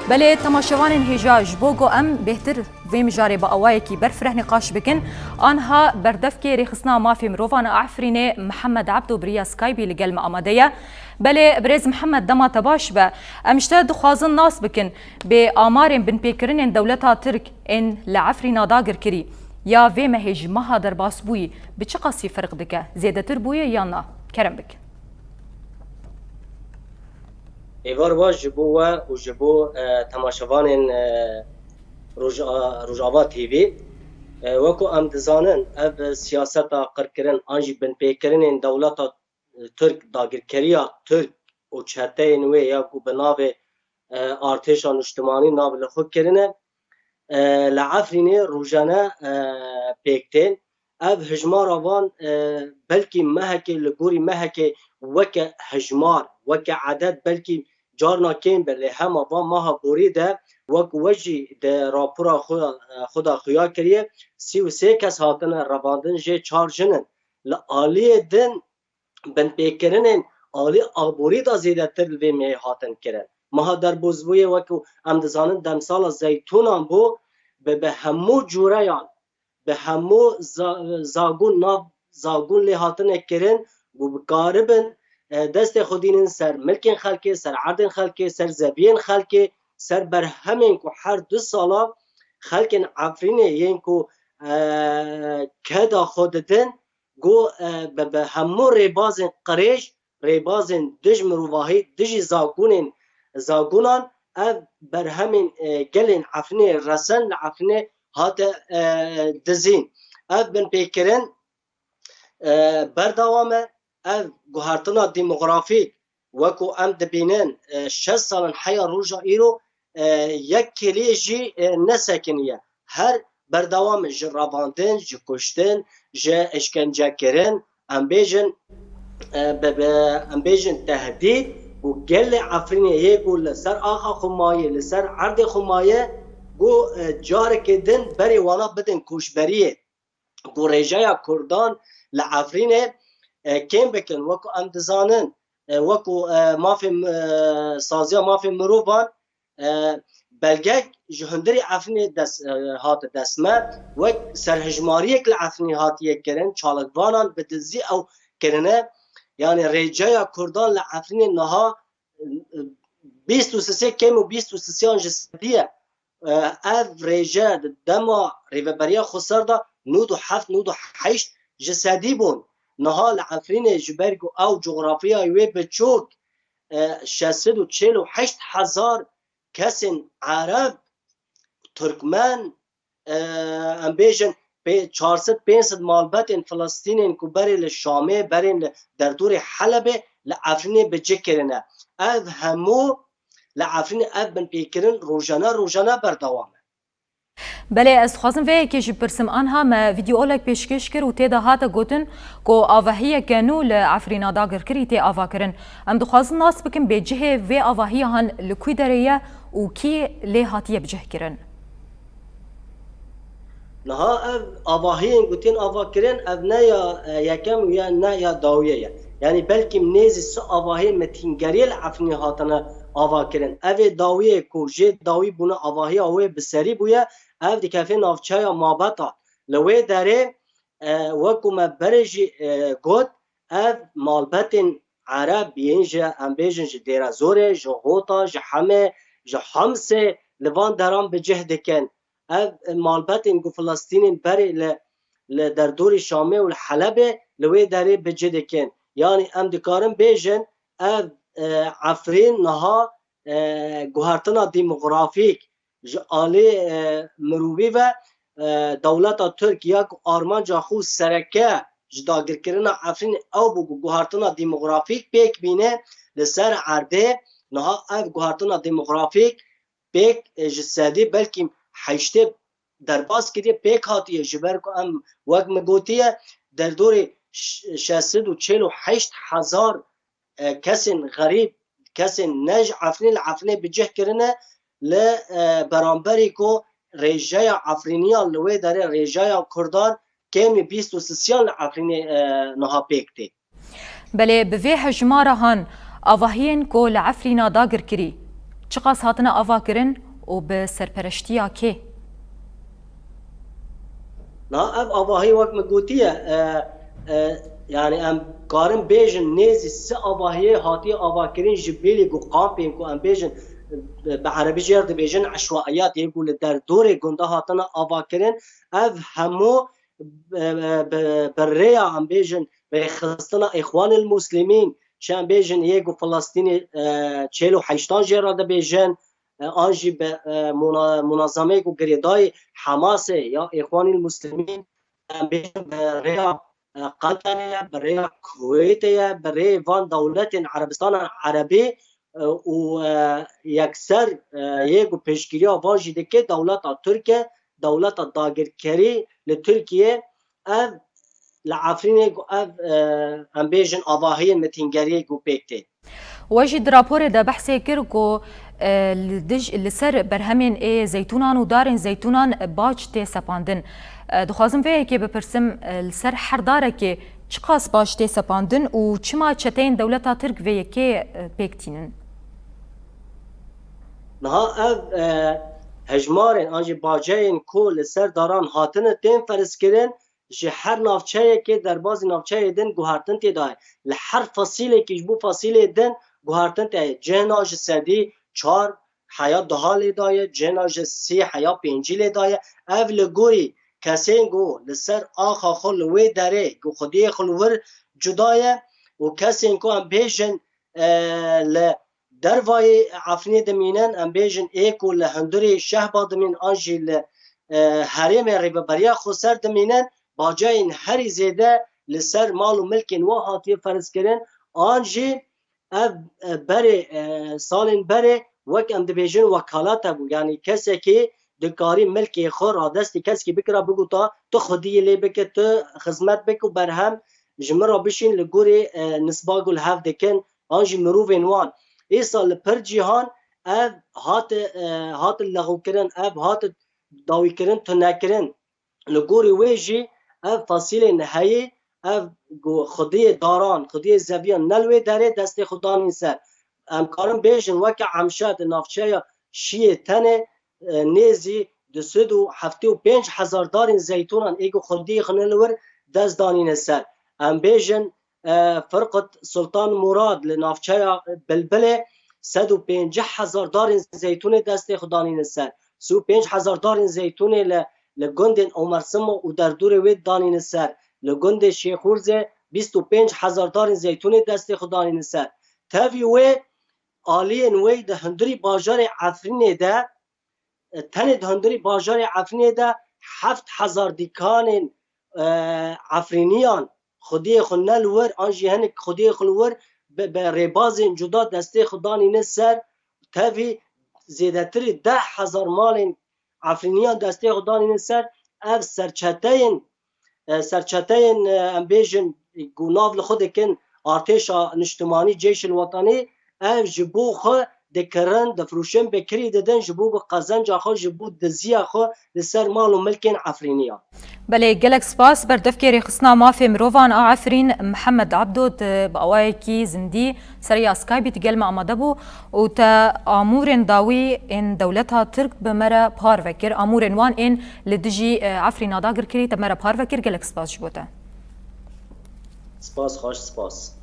بله تماشاوان هجاج بوگو ام بهتر ویم جاری با اوای کی برفره نقاش بکن آنها بردف کی رخصنا مافی مروان عفرینه محمد عبدو بریا سکایبی لگل آماده بله برز محمد دما تباش به امشتاد خوازن ناس بکن به آمارن بن پیکرین دولتا ترک ان لعفرینا داگر کری یا ویم هج مها در باس بوی به چه قصی فرق دکه زیادتر بوی یا نه کرم بکن ایوار واج جبو و جبو تماشاوان روجاوا تیوی وکو ام دزانن اف سیاست قرکرن آنجی بن پیکرین دولت ترک داگرکریا ترک و چهته نوی یا کو بناو ارتش اجتماعی ناو لخو کرنه لعفرینه روجانه پیکتین اف هجمار آوان بلکی مهک لگوری مهک وک هجمار وک عدد بلکی جارنا کین بله هم آوان ماها بوری ده وک وجی ده راپورا خدا خویا کریه 33 کس هاتن رواندن جه 4 جنن لآلی دن بن پیکرنن آلی آبوری دا زیده تر لوی می هاتن کرن ماها در بوزبوی وکو امدزانن دمسال زیتونان بو به همو جوره یان به همو زاگون ناب زاگون لی هاتن کرن و بکاربن دست خودین سر ملکین خلکی سر عردن خلکی سر زبین خلکی سر بر همین کو هر 2 سالا خلکن عفرینه یین کو کدا خودتن گو به همو ریبازن قریش ریبازن دج مروواهی دج زاگونان اف بر همین گلین عفرینه رسن عفرینه هات دزین اف بن پیکرن بردوامه اف گوهرتنا دیموغرافی وکو ام دبینن 6 سال حیا روجا ایرو یک کلیجی نسکنیه هر بردوام جراباندن جکشتن ج اشکنجه کرن ام بیجن تهدید و گل عفرینه یکو لسر آخا خمایه لسر عرد خمایه گو جارک دن بری وانا بدن کوشبریه گو رجای کردان لعفرینه کم بکن وکو اندزانن وکو مافی سازیا مافی مروبان بلگک جهندری عفرینه هات دسمه و سرهجماریک لعفرینه هاتیه کرن چالکوانان بدزی او کرنه یعنی رجای کردان لعفرینه نها 23 کم و 23 جسدیه اف رجا دما ریوبریا خسردا 97 98 جسدی بون نهال عفرین جبرگو او جغرافیا وی بچوک 648 هزار کسین عرب ترکمن ام بیجن به 400 500 مالبت فلسطین کو بری لشامه بری در دور حلب لعفرین بجه کرنه اف همو لعفرین اف بن پیکرن روزانه بردوامه بله از خوازم وی که جبرسم آنها ما ویدیو لک پیشکش کرد و تیدا هات گوتن کو آواهی کنو لعفرینا داگر کری تی آوا کرن ام دخوازن ناس بکن به جه و آواهی هن لکوی دریه و کی لی هاتیه بجه کرن نها اف آواهی گوتین آوا کرن اف نه یا یکم یا نه یا داویه یعنی بلکه منیزی سو آواهی متینگری لعفرینی هاتنه آوا کرن اف داویه کو جه داوی بونه آواهی آوه بسری بویه اف دی کافی نافچای مابطا لوی داره وکو ما برجی گود اف مالبتن عرب بینجا ام بیجن جه دیره زوره جه غوطا جه حمه جه حمسه لوان درام بجه دکن اف مالبتن گو فلسطین بری در دور شامه و حلبه لوی داره بجه دکن یعنی ام دکارم بیجن اف عفرین نها گوهرتنا دیموغرافیک آلی مروی و دولت ترکیه آرمان جاخو سرکه جداگر کرنا عفرین او بگو گوهرتنا دیموغرافیک پیک بینه لسر عرده نها اف گوهرتنا دیموغرافیک پیک جسدی بلکه حیشته در باز کدیه پیک هاتیه جبر که ام وقت مگوتیه در دور 648 هزار کسین غریب کسین نج عفرین بجه کرنه لبرانبری کو رجای عفرینیان لوی داره رجای کردان کمی 23 عفرینی نها پیکتی بله به هجماره هن آواهین کو لعفرینا داگر کری چقاس هاتنه آوا کرن و به سرپرشتیا که؟ نه اب آواهی وقت مگوتیه يعني ام قارن بيجن نيزي سي آواهي هاتي آواكرين جبيلي قو قامبين كو ام بيجن بعربي جرد بيجن عشوائيات يقول در دوري قنده هاتنا آواكرين اف همو بالريا ام بيجن بيخصنا اخوان المسلمين شان بيجن يقو فلسطيني چيلو حيشتان جرد بيجن آنجي منظمه قو قريداي حماس يا اخوان المسلمين ام بيجن بالريا قطر برای کویت برای وان دولت عربستان عربی و یکسر یک پیشگیری آواجی دکه دولت ترکیه دولت داگرکری لترکیه اف لعفرین اف امبیجن آواهی متینگری گو پیکته وجد راپور ده بحثی کرد لسر برهمین ای زیتونان و دارن زیتونان باج تی سپاندن دخوازم فيه که بپرسم لسر حرداره که چقاس باج تی سپاندن و چما چتین دولتا ترک وی که پیکتینن نها اف هجمارن آنجی باجین کو لسر داران هاتن تین فرس کرن جه هر نافچه که در باز نافچه دن گوهرتن تی دای لحر فصیله که جبو فصیله دن گوهرتن تی جناج سدی 4 حیات دهال دای جناج 3 حیات 5 دای اف لگوری کسین گو لسر آخا خل وی داره گو خودی خلور جدایه و کسین کو ام بیجن ل دروای عفنی دمینن ام بیجن ایکو لهندری شهبا دمین آنجی ل حریم ریببریا خسر دمینن باجاین هری زیده لسر مال و ملکن و هاتی فرض کرن آنجی بره سالین بره وک ام دبیجن وکالات بو یعنی کسی که دکاری ملکی خور دستی کسی که بکره بگو تا تو خودی لی بکه تو خدمت بکو برهم جمرا بشین لگوری نسباگو الهف دکن آنجی مروفین وان ایسا لپر جیهان اف هات لغو کرن اف هات داوی کرن تو نکرن لگوری ویجی اف فاصله نهایی اف خودی داران خودی زبیان نلوی داره دست خودان سر امکارم بیشن وکه عمشت نافچه شیه تنه نیزی 275,000 دارین زیتونان ایگو خودی خنلور دست دانین سر ام بیشن فرقة سلطان مراد لنافچه بلبله 150,000 دارین زیتون دست خدانین سر 35,000 دارین زیتون لگندن عمرسمو و در دور وید دانین سر لگند شیخورزه 25,000 دارین زیتون دست خدانین سر تاوی وی آلین وی ده هندری باجار عفرینه ده تنه ده هندری باجار عفرینه ده 7,000 دیکان عفرینیان خودی خنل ور آنجی هنک خودی خلور به رباز جدا دسته خدانی نسر تفی زیادتری 10,000 مال عفرینیان دسته خدانی نسر اف سرچتین امبیجن گوناو لخود کن ارتش نشتمانی جیش الوطنی اف جبو خو دکرن دفروشن بکری ددن جبو قزنج خو جبو دزیا خو لسر مال و ملکن عفرینیان بله گلک سپاس بردفکری خصنا مافی مروان عفرین محمد عبدو بأوای کی زندی سری اسکایبی تگل ما آماده بو و تا آمورن داوی ان دولتها ترک بمرا پار وکر آمورن وان ان لدجی عفرین داگر کری تمرا پار وکر گلک سپاس جبوته سپاس خوش سپاس